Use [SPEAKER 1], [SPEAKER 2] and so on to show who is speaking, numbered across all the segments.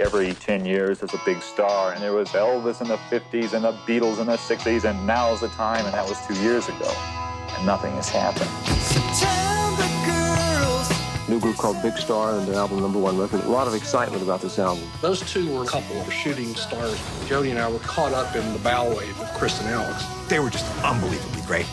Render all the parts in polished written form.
[SPEAKER 1] every 10 years there's a big star, and there was Elvis in the 50s and the Beatles in the 60s, and now's the time, and that was 2 years ago, and nothing has happened.
[SPEAKER 2] New group called Big Star and their album #1 record. A lot of excitement about this album.
[SPEAKER 3] Those two were a couple of shooting stars. Jody and I were caught up in the bow wave of Chris and Alex.
[SPEAKER 4] They were just unbelievably great.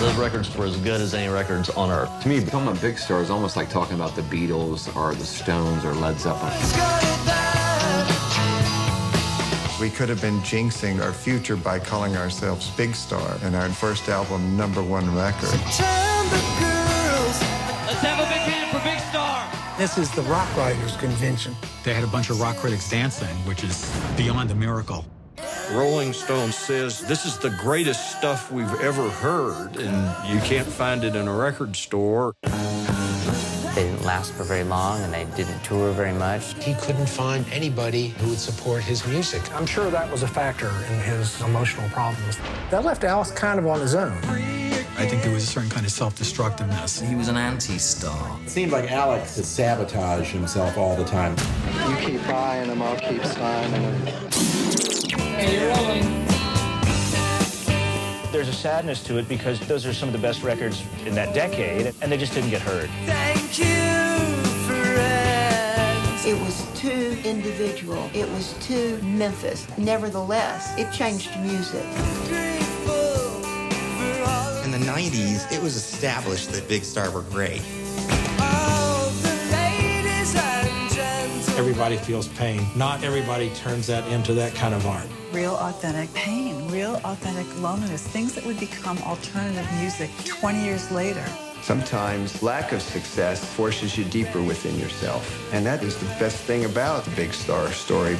[SPEAKER 5] Those records were as good as any records on earth.
[SPEAKER 6] To me, becoming a big star is almost like talking about the Beatles or the Stones or Led Zeppelin.
[SPEAKER 7] We could have been jinxing our future by calling ourselves Big Star and our first album #1 record.
[SPEAKER 8] Let's have a big hand for Big Star.
[SPEAKER 9] This is the Rock Writers Convention.
[SPEAKER 10] They had a bunch of rock critics dancing, which is beyond a miracle.
[SPEAKER 3] Rolling Stone says this is the greatest stuff we've ever heard, and you can't find it in a record store.
[SPEAKER 11] They didn't last for very long, and they didn't tour very much.
[SPEAKER 12] He couldn't find anybody who would support his music.
[SPEAKER 9] I'm sure that was a factor in his emotional problems. That left Alex kind of on his own.
[SPEAKER 10] I think there was a certain kind of self-destructiveness.
[SPEAKER 5] He was an anti-star.
[SPEAKER 12] It seemed like Alex had sabotaged himself all the time.
[SPEAKER 2] You keep buying them, I'll keep signing them.
[SPEAKER 8] Hey, you're rolling.
[SPEAKER 13] There's a sadness to it because those are some of the best records in that decade, and they just didn't get heard.
[SPEAKER 8] Thank you, friends.
[SPEAKER 14] It was too individual. It was too Memphis. Nevertheless, it changed music.
[SPEAKER 4] In the 90s, it was established that Big Star were great.
[SPEAKER 12] Everybody feels pain. Not everybody turns that into that kind of art.
[SPEAKER 15] Real authentic pain, real authentic loneliness, things that would become alternative music 20 years later.
[SPEAKER 7] Sometimes lack of success forces you deeper within yourself, and that is the best thing about the Big Star story.